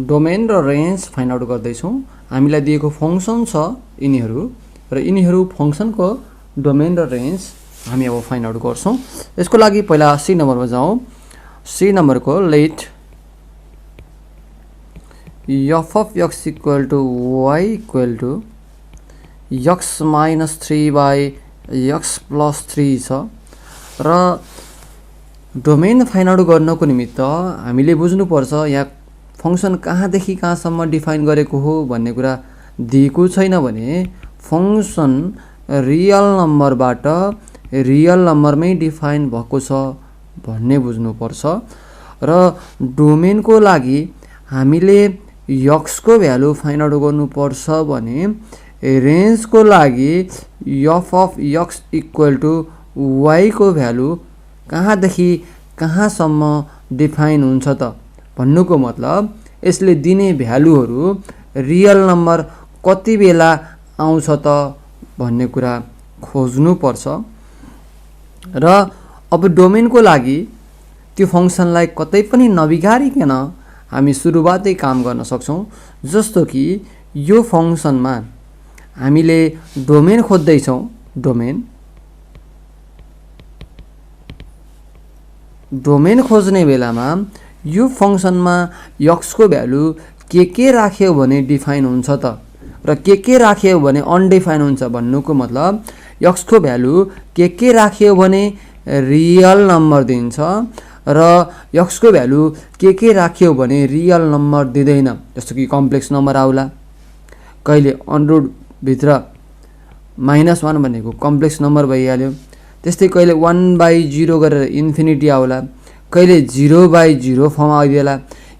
Domain र range find out गर्दैछौँ। हामीलाई दिएको फङ्सन छ यिनीहरू र यिनीहरू फङ्सनको डोमेन र रेन्ज हामी अब फाइन्ड आउट गर्छौँ। यसको लागि पहिला सी नम्बरमा जाउँ। सी नम्बरको late f of x equal to y equal to x minus 3 by x plus 3 छ र डोमेन फाइन्ड आउट गर्नको निमित्त हामीले बुझ्नुपर्छ यहाँ फङ्सन कहाँदेखि कहाँसम्म डिफाइन गरेको हो भन्ने कुरा दिएको छैन भने फङ्सन रियल नम्बरबाट रियल नम्बरमै डिफाइन भएको छ भन्ने बुझ्नुपर्छ। र डोमेनको लागि हामीले x को भ्यालु फाइन्ड आउट गर्नुपर्छ भने रेन्जको लागि f of x equal to y को भ्यालु कहाँदेखि कहाँसम्म डिफाइन हुन्छ त भन्नुको मतलब यसले दिने भ्यालुहरू रियल नम्बर कति बेला आउँछ त भन्ने कुरा खोज्नुपर्छ। र अब डोमेनको लागि त्यो फङ्सनलाई कतै पनि नबिगारिकन हामी सुरुवातै काम गर्न सक्छौँ। जस्तो कि यो फङ्सनमा हामीले डोमेन खोज्दैछौँ। डोमेन खोज्ने बेलामा यो फङ्सनमा x को भ्यालु के राख्यो भने डिफाइन हुन्छ त र के राख्यो भने अनडिफाइन हुन्छ भन्नुको मतलब x को भ्यालु के राख्यो भने रियल नम्बर दिन्छ र x को भ्यालु के राख्यो भने रियल नम्बर दिँदैन। जस्तो कि कम्प्लेक्स नम्बर आउला, कहिले अनरुट भित्र -1 भनेको कम्प्लेक्स नम्बर भइहाल्यो। त्यस्तै कहिले 1/0 गरेर इन्फिनिटी आउला, कहिले 0/0 फर्म आइदिएला।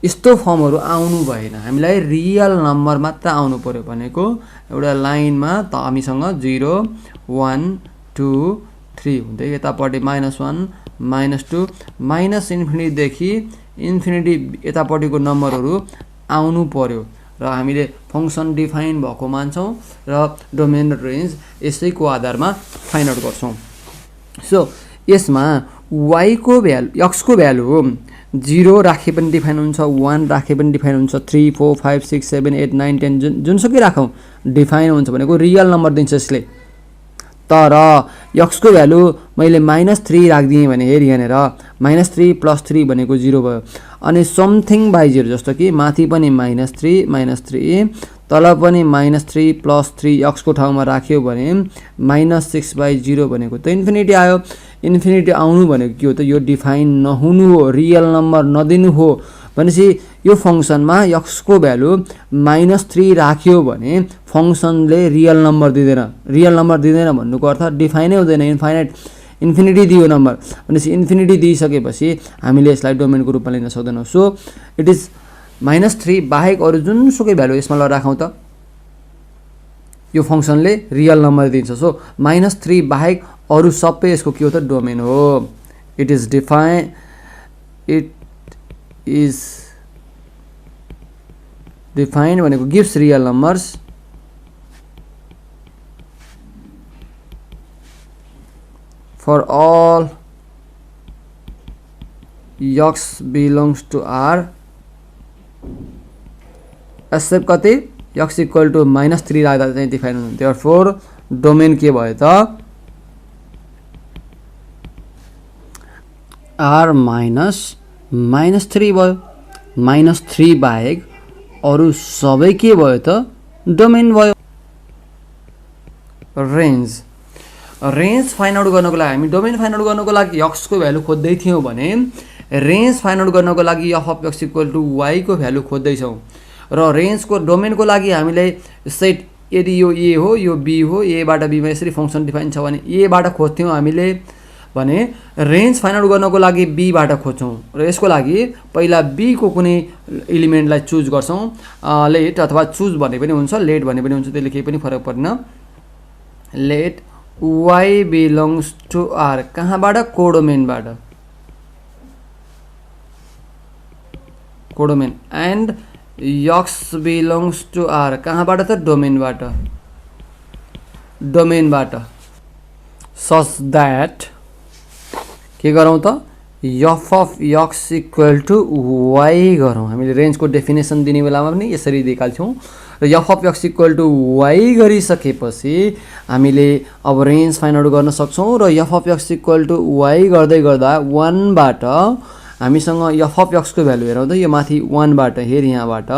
यस्तो फर्महरू आउनु भएन, हामीलाई रियल नम्बर मात्र आउनु पर्यो। भनेको एउटा लाइनमा त हामीसँग 0 1 2 3 हुँदै यतापट्टि -1 -2 माइनस इन्फिनिटीदेखि इन्फिनिटी यतापट्टिको नम्बरहरू आउनु पर्यो र हामीले फङ्सन डिफाइन भएको मान्छौँ र डोमेन र रेन्ज यसैको आधारमा फाइन्ड आउट गर्छौँ। सो यसमा y को भ्यालु x को भ्यालु 0 राखे पनि डिफाइन हुन्छ, 1 राखे पनि डिफाइन हुन्छ, 3 4 5 6 7 8 9 10 जुनसुकै राखौँ डिफाइन हुन्छ भनेको रियल नम्बर दिन्छ यसले। तर x को भ्यालु मैले -3 राखिदिएँ भने हेरी यहाँनिर -3 + 3 भनेको 0 भयो। अनि समथिङ बाई 0 जस्तो कि माथि पनि -3 तल पनि -3 + 3 x को ठाउँमा राख्यो भने -6/0 भनेको त इन्फिनिटी आयो। इन्फिनिटी आउनु भनेको के हो त यो डिफाइन नहुनु हो, रियल नम्बर नदिनु हो। भनेपछि यो फङ्सनमा x को भ्यालु -3 राख्यो भने फङ्सनले रियल नम्बर दिँदैन। रियल नम्बर दिँदैन भन्नुको अर्थ डिफाइनै हुँदैन, इन्फिनिटी दियो नम्बर। भनेपछि इन्फिनिटी दिइसकेपछि हामीले यसलाई डोमेनको रूपमा लिन सक्दैनौँ। सो इट इज -3 बाहेक अरू जुनसुकै भ्यालु यसमा राखौँ त यो फङ्सनले रियल नम्बर दिन्छ। सो -3 बाहेक अरू सबै यसको के हो त डोमेन हो। इट इज डिफाइन भनेको gives real numbers for all x belongs to R except कति x इक्वल टु -3 राख्दा चाहिँ डिफाइन हुन्छ। देयरफोर डोमेन के भयो त R -3 भयो। -3 बाहेक अरू सबै के भयो त डोमेन भयो। रेन्ज फाइन्ड आउट गर्नको लागि हामी डोमेन फाइन्ड आउट गर्नको लागि x को भ्यालु खोज्दै थियौँ भने रेन्ज फाइन्ड आउट गर्नको लागि f of x equal to y को भ्यालु खोज्दैछौँ। र रेन्जको डोमेनको लागि हामीलाई सेट यदि यो a हो यो b हो, a बाट b मा यसरी फङ्सन डिफाइन छ भने a बाट खोज्थ्यौँ हामीले भने रेन्ज फाइन्ड आउट गर्नको लागि b बाट खोज्छौँ। र यसको लागि पहिला b को कुनै एलिमेन्टलाई चुज गर्छौँ। लेट अथवा चुज भने पनि हुन्छ, लेट भने पनि हुन्छ, त्यसले केही पनि फरक पर्दैन। Let y belongs to R कहाँबाट कोडोमेनबाट codomain and x belongs to R कहाँबाट त डोमेनबाट सच द्याट के गरौँ त f of x equal to y गरौँ। हामीले रेन्जको डेफिनेसन दिने बेलामा पनि यसरी निकाल्छौँ र f of x equal to y गरिसकेपछि हामीले अब रेन्ज फाइन्ड आउट गर्न सक्छौँ र f of x equal to y गर्दै गर्दा 1 बाट हामीसँग एफ अफ एक्सको भ्यालु हेरौँ त यो माथि 1 बाट हेर यहाँबाट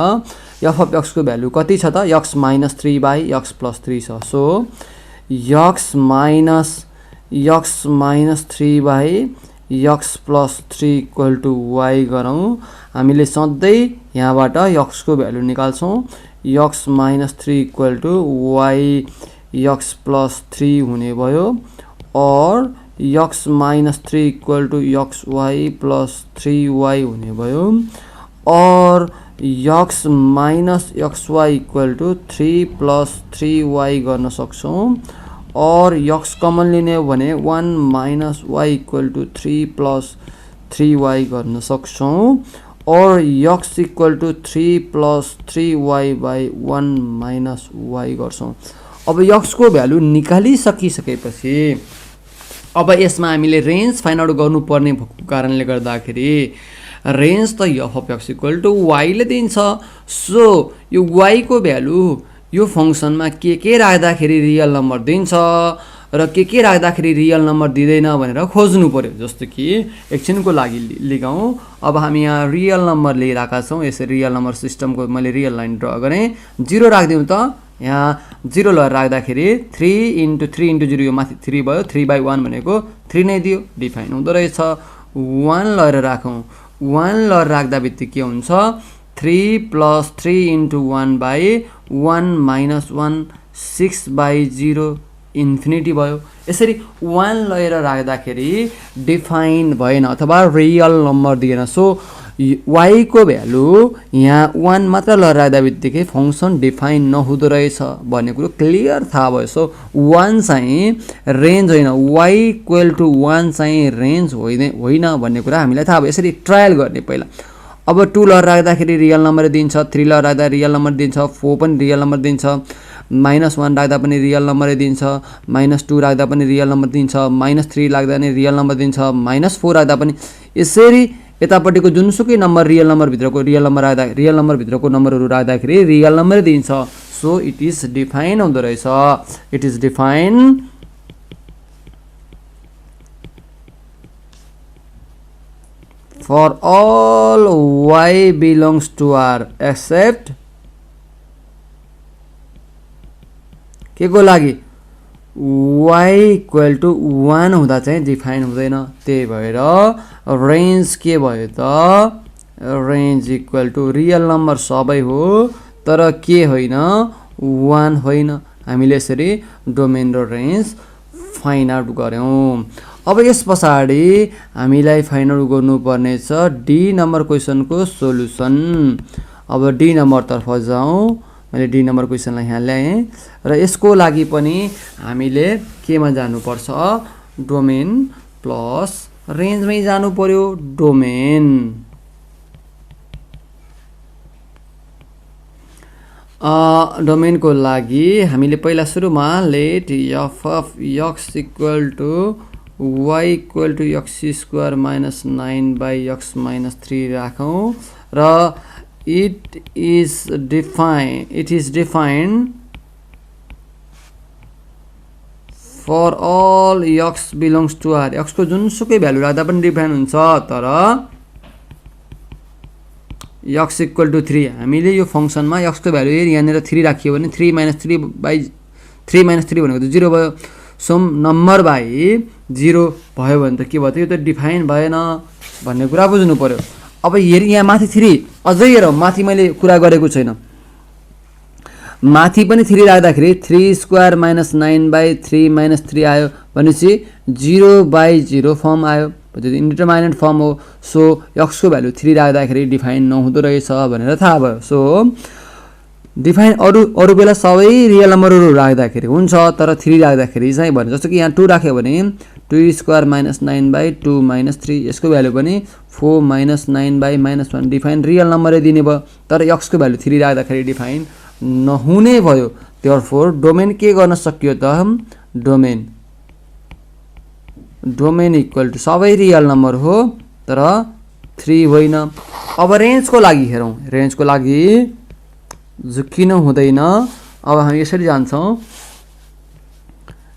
एफ अफ एक्सको भ्यालु कति छ त x minus 3 by x plus 3 छ। So x minus 3 by x plus 3 equal to y गरौँ। हामीले सधैँ यहाँबाट एक्सको भ्यालु निकाल्छौँ। X minus 3 equal to y x plus 3 हुने भयो और x minus 3 equal to x y plus 3 y हुने भयो और x minus x y equal to 3 plus 3 y गर्न सक्छौँ और एक्स कमन लिने हो भने 1 minus y equal to 3 plus 3 y गर्न सक्छौँ और x equal to 3 plus 3 y by 1 minus y गर्छौँ। अब एक्सको भ्यालु निकालिसकिसकेपछि अब यसमा हामीले रेन्ज फाइन्ड आउट गर्नुपर्ने भएको कारणले गर्दाखेरि रेन्ज त f of x equal to वाईले दिन्छ। सो यो वाईको भ्यालु यो फङ्सनमा के राख्दाखेरि रियल नम्बर दिन्छ र के राख्दाखेरि रियल नम्बर दिँदैन भनेर खोज्नु पर्यो। जस्तो कि एकछिनको लागि लिगाउँ। अब हामी यहाँ रियल नम्बर लिइरहेका छौँ। यसरी रियल नम्बर सिस्टमको मैले रियल लाइन ड्र गरेँ। 0 राखिदिउँ त यहाँ 0 लगाएर राख्दाखेरि 3 × 3 × 0 यो माथि 3 भयो 3/1 भनेको 3 नै दियो डिफाइन हुँदो रहेछ। 1 लगाएर राखौँ। 1 लगाएर राख्दा बित्तिकै के हुन्छ 3 प्लस 3 × 1/1 माइनस 1 6/0 इन्फिनिटी भयो। यसरी 1 लिएर राख्दाखेरि डिफाइन भएन अथवा रियल नम्बर दिएन। सो वाई को भ्यालु यहाँ 1 मात्र लगाएर राख्दा बित्तिकै फङ्सन डिफाइन नहुँदो रहेछ भन्ने कुरो क्लियर थाहा भयो। सो 1 चाहिँ रेन्ज होइन वाई इक्वल टु 1 चाहिँ रेन्ज होइन भन्ने कुरा हामीलाई थाहा भयो। यसरी ट्रायल गर्ने पहिला। अब 2 लगाएर राख्दाखेरि रियल नम्बर दिन्छ, 3 लगाएर राख्दा रियल नम्बर दिन्छ, 4 पनि रियल नम्बर दिन्छ, -1 राख्दा पनि रियल नम्बरै दिन्छ, -2 राख्दा पनि रियल नम्बर दिन्छ, -3 राख्दा पनि रियल नम्बर दिन्छ, -4 राख्दा पनि। यसरी यतापट्टिको जुनसुकै नम्बर रियल नम्बरभित्रको नम्बरहरू राख्दाखेरि रियल नम्बर दिन्छ। सो इट इज डिफाइन हुँदो रहेछ। It is define for all y belongs to R except के को लागि y इक्वल टु 1 हुँदा चाहिँ डिफाइन हुँदैन। त्यही भएर रेन्ज के भयो त range equal to real number सबै हो तर के होइन 1 होइन। हामीले यसरी डोमेन र रेन्ज फाइन्ड आउट गर्यौं। अब यस पछाडि हामीलाई फाइन्ड आउट गर्नुपर्ने छ डी नम्बर क्वेसनको सोलुसन। अब डी नम्बर तर्फ जाउँ। मैले डी नम्बर क्वेसनलाई यहाँ ल्याएँ र यसको लागि पनि हामीले केमा जानुपर्छ डोमेन प्लस रेन्जमै जानु पर्यो। डोमेनको लागि हामीले पहिला सुरुमा let f of x equal to y equal to x square minus 9/x minus 3 राखौँ र it is defined for all x belongs to R। x को जुनसुकै भ्यालु राख्दा पनि डिफाइन हुन्छ तर x इक्वल टु 3 हामीले यो फङ्सनमा x को भ्यालु यहाँनिर 3 राखियो भने 3 - 3/3 - 3 भनेको त 0 भयो। सो नम्बर बाई 0 भयो भने त के भयो त यो त डिफाइन भएन भन्ने कुरा बुझ्नु पर्यो। अब हेर यहाँ माथि 3 अझै हेरौँ माथि मैले कुरा गरेको छैन। माथि पनि 3 राख्दाखेरि 3 स्क्वायर माइनस 9/3 माइनस 3 आयो भनेपछि 0/0 फर्म आयो। त्यो इन्डिटरमाइनेट फर्म हो। सो x को भ्यालु 3 राख्दाखेरि डिफाइन नहुँदो रहेछ भनेर थाहा भयो। सो डिफाइन अरू बेला सबै रियल नम्बरहरू राख्दाखेरि हुन्छ तर 3 राख्दाखेरि चाहिँ भने जस्तो कि यहाँ 2 राख्यो भने 2 स्क्वायर माइनस 9/2 माइनस 3 यसको भ्यालु पनि 4 माइनस 9/-1 डिफाइन रियल नम्बरै दिने भयो तर x को भ्यालु 3 राख्दाखेरि डिफाइन नहुने भयो। देयरफोर डोमेन के गर्न सकियो त डोमेन इक्वल टु सबै रियल नम्बर हो तर 3 होइन। अब रेन्जको लागि हेरौँ, रेन्जको लागि किन हुँदैन। अब हामी यसरी जान्छौँ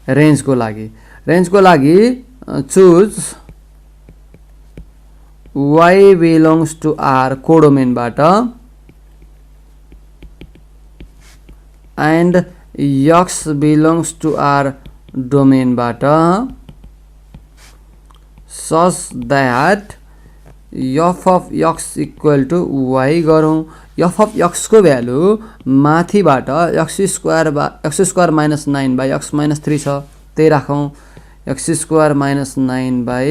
रेन्जको लागि choose y belongs to r कोडोमेनबाट and x belongs to r डोमेनबाट such that f of x equal to y गरौँ। f अफ x को भ्यालु माथिबाट x square minus 9 by x minus 3 छ, त्यही राखौँ। x square minus 9 by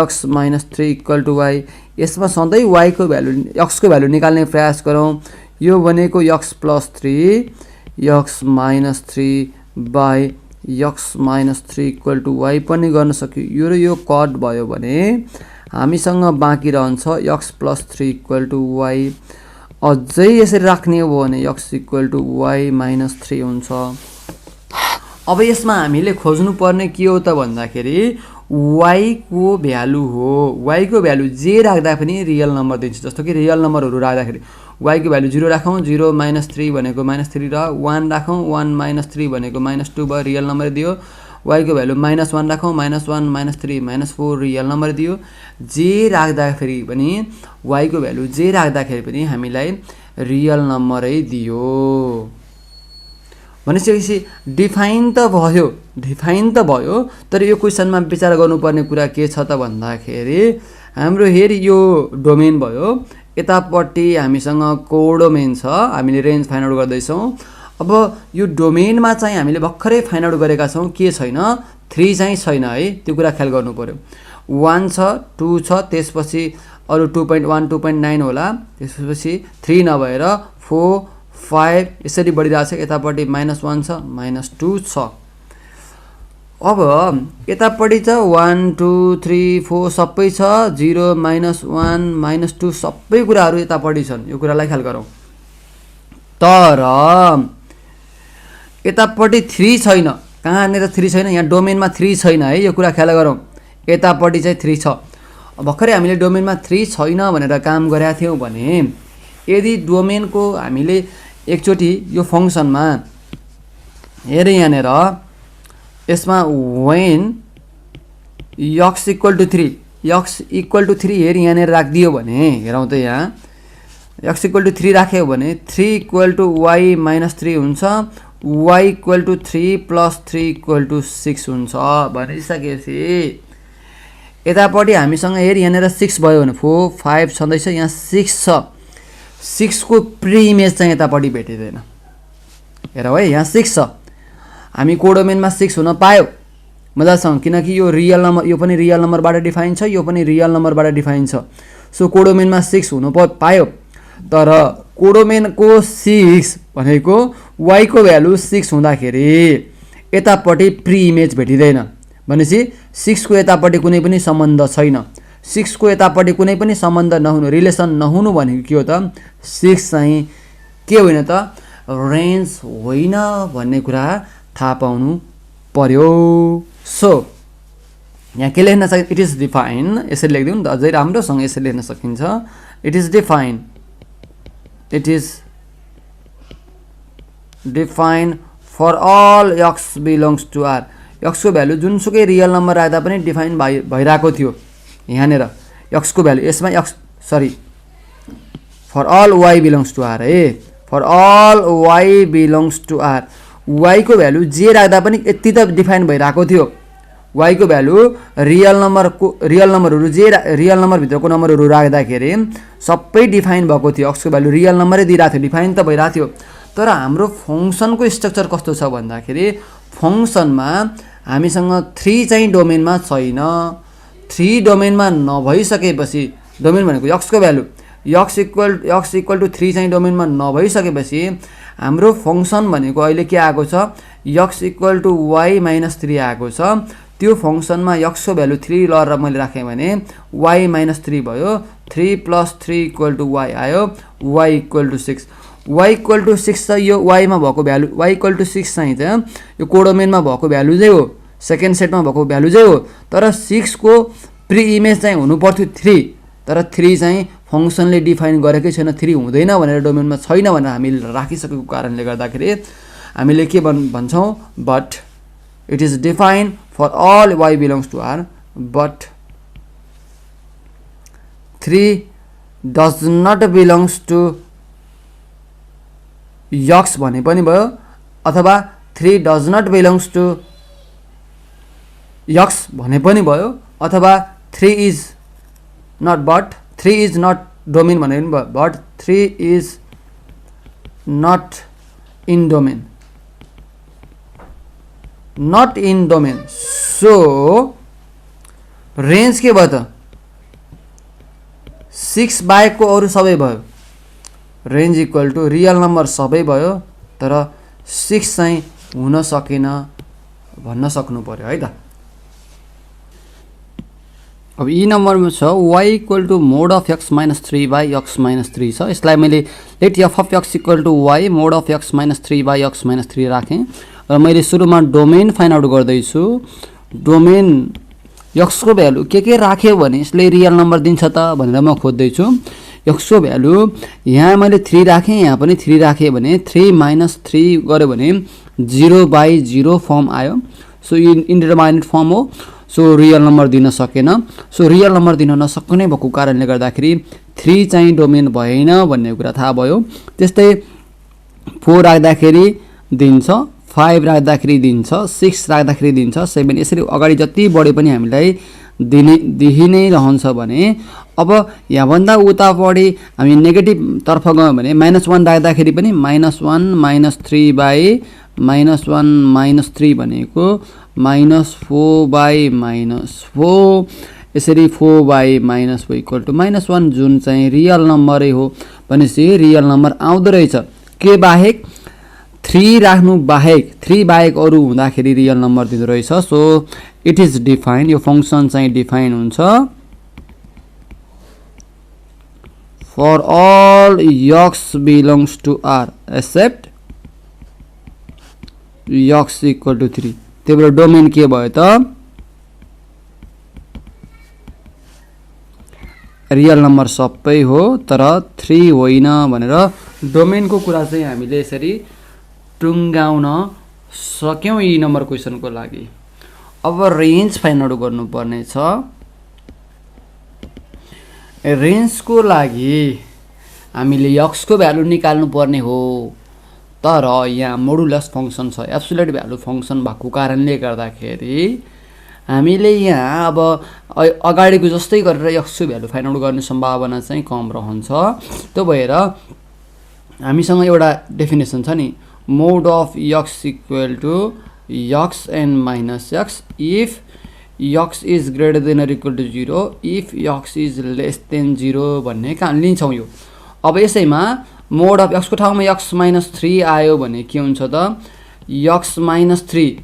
x minus 3 equal to y। यसमा सधैँ y को भ्यालु x को भ्यालु निकाल्ने प्रयास गरौँ। यो भनेको x plus 3 x minus 3 by x minus 3 equal to y पनि गर्न सक्यो। यो र यो कट भयो भने हामीसँग बाँकी रहन्छ x plus 3 equal to y। अझै यसरी राख्ने हो भने x equal to y minus 3 हुन्छ। अब यसमा हामीले खोज्नु पर्ने के हो त भन्दाखेरि y को भ्यालु हो। y को भ्यालु जे राख्दा पनि रियल नम्बर दिन्छ। जस्तो कि रियल नम्बरहरू राख्दाखेरि y को भ्यालु 0 राखौँ, 0 माइनस 3 भनेको माइनस 3 र 1 राखौँ, 1 माइनस 3 भनेको माइनस 2 भयो, रियल नम्बर दियो। y को भ्यालु माइनस 1 राखौँ, minus 1 minus 3 minus 4 real number दियो। जे राख्दाखेरि पनि y को भ्यालु जे राख्दाखेरि पनि हामीलाई रियल नम्बरै दियो। भनेपछि डिफाइन त भयो, तर यो क्वेसनमा विचार गर्नुपर्ने कुरा के छ त भन्दाखेरि हाम्रो हेरी यो डोमेन भयो, यतापट्टि हामीसँग कोडोमेन छ, हामीले रेन्ज फाइन्ड आउट गर्दैछौँ। अब यो डोमेनमा चाहिँ हामीले भर्खरै फाइन्ड आउट गरेका छौँ के छैन, 3 चाहिँ छैन है, त्यो कुरा ख्याल गर्नु पर्यो। 1 छ, 2 छ, त्यसपछि अरू 2.1 2.9 होला, त्यसपछि 3 नभएर 4 5 यसरी बढिरहेको छ। यतापट्टि -1 छ, -2 छ। अब यतापट्टि छ 1 2 3 4 सबै छ, 0 -1 -2 सबै कुराहरू यतापट्टि छन्। यो कुरालाई ख्याल गरौँ। तर यतापट्टि 3 छैन। कहाँनिर 3 छैन? यहाँ डोमेनमा 3 छैन है, यो कुरा ख्याल गरौँ। यतापट्टि चाहिँ 3 छ। भर्खरै हामीले डोमेनमा 3 छैन भनेर काम गरेका थियौँ भने यदि डोमेनको हामीले एकचोटि यो फङ्सनमा हेरे यहाँनिर यसमा when x इक्वल टु 3 हेरी यहाँनिर राखिदियो भने हेरौँ त यहाँ x इक्वल टु 3 राख्यो भने 3 इक्वल टु y माइनस 3 हुन्छ, y equal to 3 plus 3 equal to 6 हुन्छ। भनिसकेपछि यतापट्टि हामीसँग हेरी यहाँनिर 6 भयो भने 4 5 छँदैछ, यहाँ 6 छ। 6 को प्री इमेज चाहिँ यतापट्टि भेटिँदैन। हेर है, यहाँ 6 छ। हामी कोडोमेनमा 6 हुन पायो मजासँग, किनकि यो रियल नम्बर, यो पनि रियल नम्बरबाट डिफाइन छ, यो पनि रियल नम्बरबाट डिफाइन छ। सो कोडोमेनमा 6 हुन पायो। तर कोडोमेनको 6 भनेको y को भ्यालु 6 हुँदाखेरि यतापट्टि प्री इमेज भेटिँदैन। भनेपछि 6 को यतापट्टि कुनै पनि सम्बन्ध छैन। 6 को यतापट्टि कुनै पनि सम्बन्ध नहुनु, रिलेसन नहुनु भनेको के हो त? 6 चाहिँ के होइन त? रेन्ज होइन भन्ने कुरा थाहा पाउनु पर्यो। सो यहाँ के लेख्न सकिन्छ? It is define. यसरी लेखिदिउँ त अझै राम्रोसँग यसरी लेख्न सकिन्छ। It is define, it is define for all x belongs to r। x को भ्यालु जुनसुकै रियल नम्बर राख्दा पनि डिफाइन भइरहेको थियो। यहाँनिर x को भ्यालु यसमा for all y belongs to r है, for all y belongs to r। y को भ्यालु जे राख्दा पनि यति त डिफाइन भइरहेको थियो। y को भ्यालु रियल नम्बरहरू जे रियल नम्बरभित्रको नम्बरहरू राख्दाखेरि सबै डिफाइन भएको थियो। x को भ्यालु रियल नम्बरै दिइरहेको थियो, डिफाइन त भइरहेको थियो। तर हाम्रो फङ्सनको स्ट्रक्चर कस्तो छ भन्दाखेरि फङ्सनमा हामीसँग 3 चाहिँ डोमेनमा छैन। 3 डोमेनमा नभइसकेपछि, डोमेन भनेको x को भ्यालु x इक्वल टु 3 चाहिँ डोमेनमा नभइसकेपछि हाम्रो फङ्सन भनेको अहिले के आएको छ? x equal to y minus 3 आएको छ। त्यो फङ्सनमा x को भ्यालु 3 लरेर मैले राखेँ भने y माइनस 3 भयो, 3 प्लस 3 इक्वल टु y आयो, y equal to 6। y equal to 6 चाहिँ यो y मा भएको भ्यालु, y इक्वल टु 6 चाहिँ यो कोडोमेनमा भएको भ्यालु चाहिँ हो, सेकेन्ड सेटमा भएको भ्यालु चाहिँ हो। तर 6 को प्री इमेज चाहिँ हुनु पर्थ्यो 3 तर 3 चाहिँ फङ्सनले डिफाइन गरेकै छैन 3 हुँदैन भनेर डोमेनमा छैन भनेर हामीले राखिसकेको कारणले गर्दाखेरि हामीले के भन्छौँ but it is defined for all y belongs to r but 3 does not belongs to x भने पनि भयो अथवा 3 does not belongs to x भने पनि भयो अथवा 3 is not but 3 is not domain भने पनि भयो but 3 is not in domain not in domain so range के भयो त 6 बाहेकको अरू सबै भयो range equal to real number सबै भयो तर 6 चाहिँ हुन सकेन भन्न सक्नु पर्यो है त अब यी नम्बरमा छ y equal to mod of x minus 3 by x minus 3 छ यसलाई मैले let f of x equal to y mod of x minus 3 by x minus 3 राखेँ र मैले सुरुमा डोमेन फाइन्ड आउट गर्दैछु डोमेन x को भ्यालु के राख्यो भने यसले रियल नम्बर दिन्छ त भनेर म खोज्दैछु x को भ्यालु यहाँ मैले 3 राखेँ यहाँ पनि 3 राखेँ भने 3 माइनस 3 गर्यो भने 0 बाई 0 फर्म आयो सो इन्डिटरमाइनेट फर्म हो सो रियल नम्बर दिन सकेन सो रियल नम्बर दिन नसक्ने भएको कारणले गर्दाखेरि 3 चाहिँ डोमेन भएन भन्ने कुरा थाहा भयो त्यस्तै 4 राख्दाखेरि दिन्छ 5 राख्दाखेरि दिन्छ 6 राख्दाखेरि दिन्छ 7 यसरी अगाडि जति बढे पनि हामीलाई दिइ नै रहन्छ भने अब यहाँभन्दा उता बढी हामी नेगेटिभ तर्फ गयौँ भने -1 राख्दाखेरि पनि -1 -3 बाई -1 -3 भनेको -4 बाई -4 यसरी 4 बाई -4 इक्वल टु -1 जुन चाहिँ रियल नम्बरै हो भनेपछि रियल नम्बर आउँदो रहेछ के बाहेक 3 राख्नु बाहेक 3 बाहेक अरू हुँदाखेरि रियल नम्बर दिँदो रहेछ सो इट इज डिफाइन यो फङ्सन चाहिँ डिफाइन हुन्छ for all x belongs to r except x equal to 3 त्यही भएर डोमेन के भयो त रियल नम्बर सबै हो तर 3 होइन भनेर डोमेनको कुरा चाहिँ हामीले यसरी टुङ्गाउन सक्यौँ यी नम्बर क्वेसनको लागि अब रेन्ज फाइन्ड आउट गर्नुपर्ने छ रेन्जको लागि हामीले x को भ्यालु निकाल्नु पर्ने हो तर यहाँ मोडुलस फङ्सन छ एब्सोल्युट भ्यालु फङ्सन भएको कारणले गर्दाखेरि हामीले यहाँ अब अगाडिको जस्तै गरेर x को भ्यालु फाइन्ड आउट गर्ने सम्भावना चाहिँ कम रहन्छ त्यो भएर हामीसँग एउटा डेफिनेसन छ नि mod of x equal to x n minus x if x is greater than or equal to 0 if x is less than 0 भन्ने काम लिन्छौँ यो अब यसैमा मोड अफ x को ठाउँमा x माइनस 3 आयो भने के हुन्छ त x माइनस 3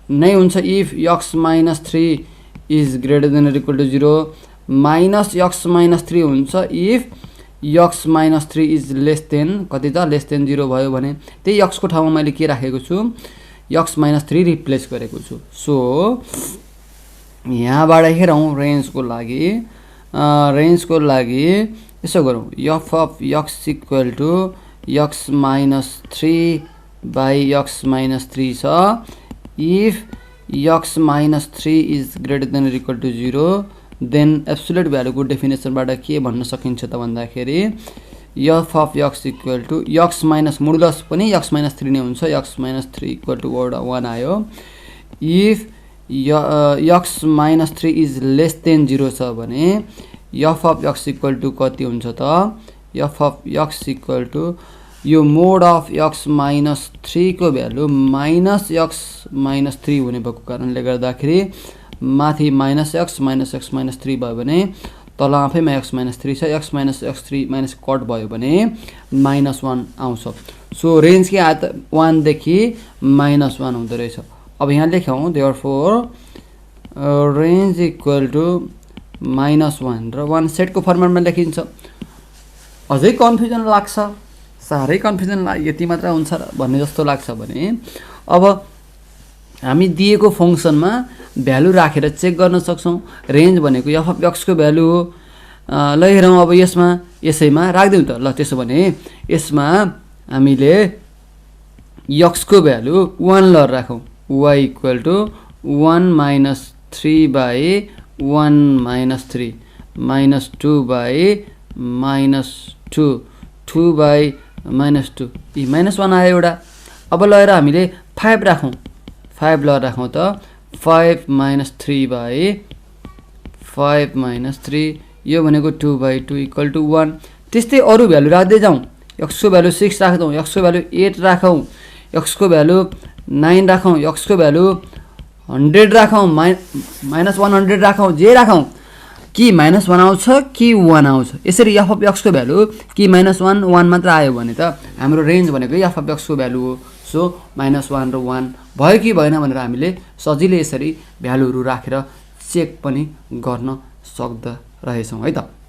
नै हुन्छ if x minus 3 is greater than or equal to 0 minus x minus 3 हुन्छ if x minus 3 is less than कति त लेस देन 0 भयो भने त्यही x को ठाउँमा मैले के राखेको छु x माइनस 3 रिप्लेस गरेको छु सो यहाँबाट हेरौँ रेन्जको लागि यसो गरौँ f of x equal to x minus 3 by x minus 3 छ if x minus 3 is greater than or equal to 0 then absolute भ्यालुको डेफिनेसनबाट के भन्न सकिन्छ त भन्दाखेरि f of x equal to x minus modulus पनि x माइनस 3 नै हुन्छ x माइनस 3 इक्वल टु 1 आयो if x minus 3 is less than 0 छ भने f of x equal to कति हुन्छ त f of x equal to यो मोड अफ x माइनस 3 को भ्यालु माइनस x माइनस 3 हुने भएको कारणले गर्दाखेरि माथि माइनस x माइनस 3 भयो भने तल आफैमा x माइनस 3 छ x माइनस 3 माइनस कट भयो भने -1 आउँछ सो रेन्ज के आयो त 1 देखि -1 हुँदो रहेछ अब यहाँ लेखौँ देयरफोर रेन्ज इक्वल टु -1 र 1 सेटको फर्मेटमा लेखिन्छ अझै कन्फ्युजन लाग्छ साह्रै कन्फ्युजन यति मात्र हुन्छ भन्ने जस्तो लाग्छ भने अब हामी दिएको फङ्सनमा भ्यालु राखेर चेक गर्न सक्छौँ। रेन्ज भनेको एफ अफ एक्सको भ्यालु हो। ल हेरौँ अब यसैमा राखिदिउँ त। ल त्यसो भने यसमा हामीले एक्सको भ्यालु 1 ल राखौँ। y equal to 1 minus 3 by 1 minus 3 minus 2 by minus 2 2 by minus 2 यी माइनस 1 आयो एउटा। अब लगेर हामीले 5 राखौँ। 5 ल राखौँ त 5 माइनस 3 बाई 5 माइनस 3 यो भनेको 2 बाई 2 इक्वल टु 1। त्यस्तै अरू भ्यालु राख्दै जाउँ। एक्सको भ्यालु 6 राख्छौँ, एक्सको भ्यालु 8 राखौँ, एक्सको भ्यालु 9 राखौँ, एक्सको भ्यालु 100 राखौँ, माइनस 100 राखौँ, जे राखौँ कि माइनस 1 आउँछ कि 1 आउँछ। यसरी एफ अफ एक्सको भ्यालु कि माइनस 1 1 मात्र आयो भने त हाम्रो रेन्ज भनेको एफ अफ एक्सको भ्यालु हो। सो माइनस 1 र 1 भयो कि भएन भनेर हामीले सजिलै यसरी भ्यालुहरू राखेर चेक पनि गर्न सक्दो रहेछौँ है त।